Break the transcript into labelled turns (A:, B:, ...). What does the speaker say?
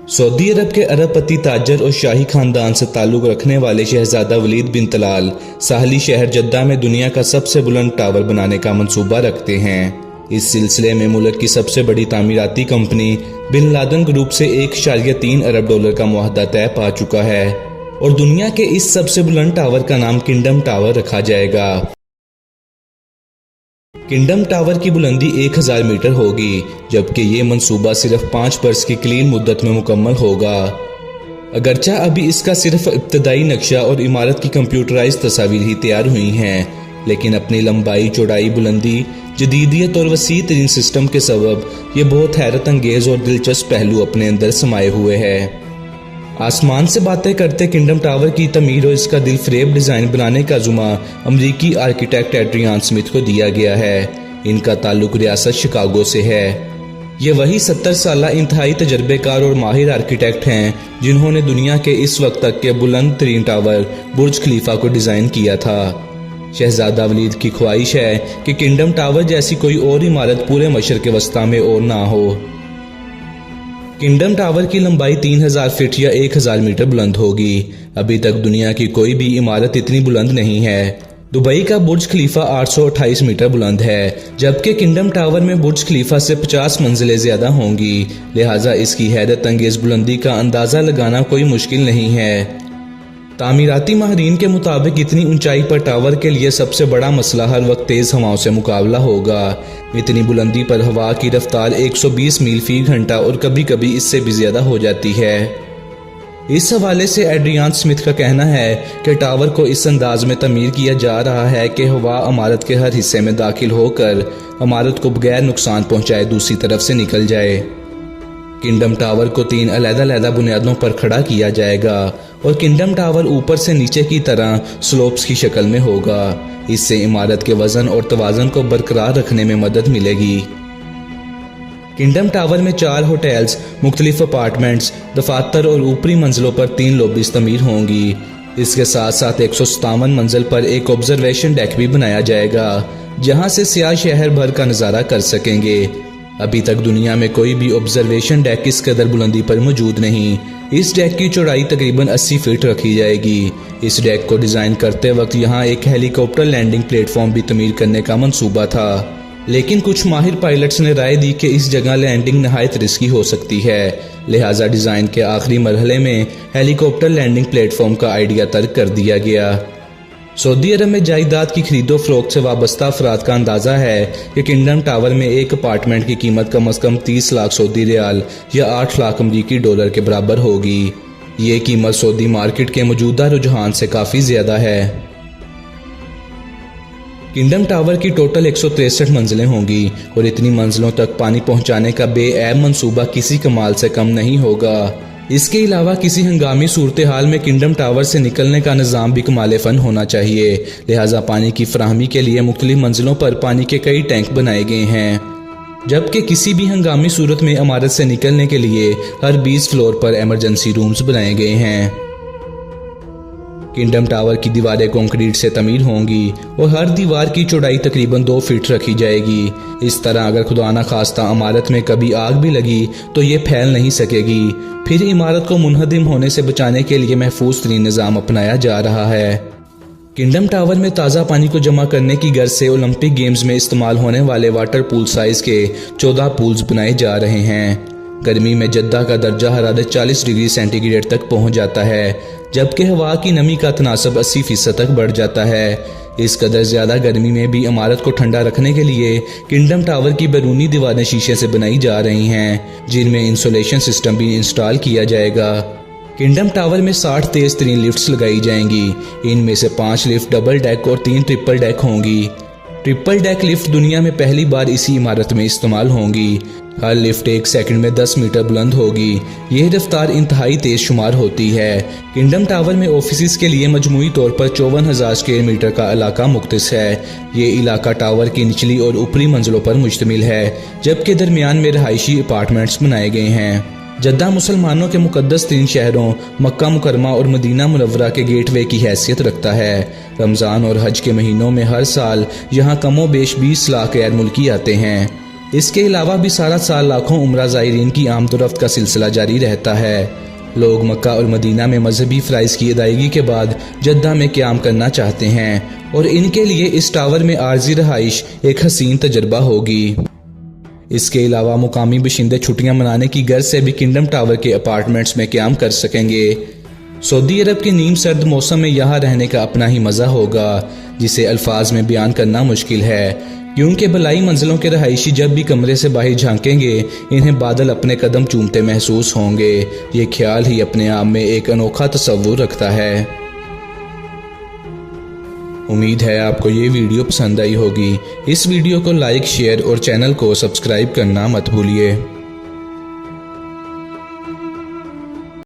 A: Saudi अरब के अरबपति ताजर और शाही खानदान से ताल्लुक़ रखने वाले शहजादा वलीद बिन तलाल साहली शहर जद्दा में दुनिया का सबसे बुलंद टावर बनाने का मंसूबा रखते हैं। इस सिलसिले में मुल्क की सबसे बड़ी तामीराती कंपनी बिन लादेन ग्रुप से 1.3 अरब डॉलर का मुआहदा तय पा चुका है और दुनिया के इस सबसे बुलंद टावर का नाम किंगडम टावर रखा जाएगा। किंगडम टावर की बुलंदी 1000 मीटर होगी, जबकि ये मंसूबा सिर्फ 5 बरस की कलील मुद्दत में मुकम्मल होगा। अगरचा अभी इसका सिर्फ इब्तदाई नक्शा और इमारत की कंप्यूटराइज तस्वीर ही तैयार हुई हैं, लेकिन अपनी लंबाई, चौड़ाई, बुलंदी, जदीदियत और वसी तरीन सिस्टम के सबब ये बहुत हैरत अंगेज और दिलचस्प पहलू अपने अंदर समाये हुए है। आसमान से बातें करते किंगडम टावर की तमीर और इसका दिलफरेब डिज़ाइन बनाने का जुम्मा अमरीकी आर्किटेक्ट एड्रियान स्मिथ को दिया गया है। इनका ताल्लुक रियासत शिकागो से है। ये वही 70 साला इंतहाई तजर्बेकार और माहिर आर्किटेक्ट हैं जिन्होंने दुनिया के इस वक्त तक के बुलंद तरीन टावर बुर्ज खलीफा को डिज़ाइन किया था। शहजादा वलीद की ख्वाहिश है कि किंगडम टावर जैसी कोई और इमारत पूरे मशरक़ वस्ता में और ना हो। किंगडम टावर की लंबाई 3000 फीट या 1000 मीटर बुलंद होगी। अभी तक दुनिया की कोई भी इमारत इतनी बुलंद नहीं है। दुबई का बुर्ज खलीफा 828 मीटर बुलंद है, जबकि किंगडम टावर में बुर्ज खलीफा से 50 मंजिलें ज्यादा होंगी। लिहाजा इसकी हैरत अंगेज बुलंदी का अंदाजा लगाना कोई मुश्किल नहीं है। तामीराती माहिरीन के मुताबिक इतनी ऊंचाई पर टावर के लिए सबसे बड़ा मसला हर वक्त तेज हवाओं से मुकाबला होगा। इतनी बुलंदी पर हवा की रफ्तार 120 मील फी घंटा और कभी कभी इससे भी ज्यादा हो जाती है। इस हवाले से एड्रियान स्मिथ का कहना है कि टावर को इस अंदाज में तमीर किया जा रहा है कि हवा इमारत के हर हिस्से में दाखिल होकर इमारत को बगैर नुकसान पहुंचाए दूसरी तरफ से निकल जाए। किंगडम टावर को 3 अलग-अलग बुनियादों पर खड़ा किया जाएगा और किंगडम टावर ऊपर से नीचे की तरह स्लोप्स की शक्ल में होगा। इससे इमारत के वजन और तवाज़ुन को बरकरार रखने में मदद मिलेगी। किंगडम टावर में 4 होटल्स, मुख्तलिफ अपार्टमेंट्स, दफातर और ऊपरी मंजिलों पर 3 लॉबीज तमीर होंगी। इसके साथ साथ 157 मंजिल पर एक ऑब्जर्वेशन डेक भी बनाया जाएगा, जहां से सियाह शहर भर का नज़ारा कर सकेंगे। अभी तक दुनिया में कोई भी ऑब्जर्वेशन डेक इस कदर बुलंदी पर मौजूद नहीं। इस डेक की चौड़ाई तकरीबन 80 फीट रखी जाएगी। इस डेक को डिज़ाइन करते वक्त यहाँ एक हेलीकॉप्टर लैंडिंग प्लेटफॉर्म भी तमीर करने का मंसूबा था, लेकिन कुछ माहिर पायलट्स ने राय दी कि इस जगह लैंडिंग नहायत रिस्की हो सकती है। लिहाजा डिज़ाइन के आखिरी मरहले में हेलीकॉप्टर लैंडिंग प्लेटफॉर्म का आइडिया तर्क कर दिया गया। सऊदी अरब में जायदाद की खरीदो फरोख्त से वाबस्ता अफराद का अंदाज़ा है कि किंगडम टावर में एक अपार्टमेंट की कीमत कम अज़ कम 30 लाख सऊदी रियाल या 8 लाख अमरीकी डॉलर के बराबर होगी। ये कीमत सऊदी मार्केट के मौजूदा रुझान से काफ़ी ज़्यादा है। किंगडम टावर की टोटल 163 मंजिलें होंगी और इतनी मंजिलों तक पानी पहुंचाने का बेऐब मंसूबा किसी कमाल से कम नहीं होगा। इसके अलावा किसी हंगामी सूरत हाल में किंगडम टावर से निकलने का निज़ाम भी कमाल फन होना चाहिए। लिहाजा पानी की फराहमी के लिए मुख्तलिफ मंजिलों पर पानी के कई टैंक बनाए गए हैं, जबकि किसी भी हंगामी सूरत में इमारत से निकलने के लिए हर 20 फ्लोर पर इमरजेंसी रूम्स बनाए गए हैं। किंगडम टावर की दीवारें कंक्रीट से तमीर होंगी और हर दीवार की चौड़ाई तकरीबन 2 फीट रखी जाएगी। इस तरह अगर खुदा न खास्ता इमारत में कभी आग भी लगी तो ये फैल नहीं सकेगी। फिर इमारत को मुनहदिम होने से बचाने के लिए महफूज तरीन निज़ाम अपनाया जा रहा है। किंगडम टावर में ताज़ा पानी को जमा करने की गर्ज से ओलंपिक गेम्स में इस्तेमाल होने वाले वाटर पूल साइज के 14 पूल्स बनाए जा रहे हैं। गर्मी में जद्दा का दर्जा हरारत 40 डिग्री सेंटीग्रेड तक पहुंच जाता है, जबकि हवा की नमी का तनासब 80% तक बढ़ जाता है। इस कदर ज़्यादा गर्मी में भी इमारत को ठंडा रखने के लिए किंगडम टावर की बैरूनी दीवारें शीशे से बनाई जा रही हैं, जिनमें इंसुलेशन सिस्टम भी इंस्टॉल किया जाएगा। किंगडम टावर में 60 तेज तरीन लिफ्ट्स लगाई जाएंगी। इनमें से 5 लिफ्ट डबल डेक और 3 ट्रिपल डेक होंगी। ट्रिपल डेक लिफ्ट दुनिया में पहली बार इसी इमारत में इस्तेमाल होंगी। हर लिफ्ट 1 सेकंड में 10 मीटर बुलंद होगी। यह रफ्तार इंतहाई तेज शुमार होती है। किंगडम टावर में ऑफिस के लिए मजमूई तौर पर 54,000 स्क्वायर मीटर का इलाका मुख्तस है। ये इलाका टावर की निचली और ऊपरी मंजिलों पर मुश्तमिल है, जबकि दरमियान में रहायशी अपार्टमेंट्स बनाए गए हैं। जद्दा मुसलमानों के मुकद्दस 3 शहरों मक्का मुकरमा और मदीना मुनव्वरा के गेटवे की हैसियत रखता है। रमज़ान और हज के महीनों में हर साल यहाँ कमो बेश 20 लाख गैर मुल्की आते हैं। इसके अलावा भी सारा साल लाखों उम्रा ज़ायरीन की आमदोरफ्त का सिलसिला जारी रहता है। लोग मक्का और मदीना में मजहबी फ़राइज़ की अदायगी के बाद जद्दा में क़याम करना चाहते हैं और इनके लिए इस टावर में आर्जी रहाइश एक हसीन तजर्बा होगी। इसके अलावा मुकामी बाशिंदे छुट्टियां मनाने की गर्ज से भी किंगडम टावर के अपार्टमेंट्स में क़याम कर सकेंगे। सऊदी अरब के नीम सर्द मौसम में यहाँ रहने का अपना ही मज़ा होगा, जिसे अल्फाज में बयान करना मुश्किल है, क्योंकि बलाई मंजिलों के रहायशी जब भी कमरे से बाहर झांकेंगे इन्हें बादल अपने कदम चूमते महसूस होंगे। ये ख्याल ही अपने आप में एक अनोखा तस्वुर रखता है। उम्मीद है आपको ये वीडियो पसंद आई होगी। इस वीडियो को लाइक, शेयर और चैनल को सब्सक्राइब करना मत भूलिए।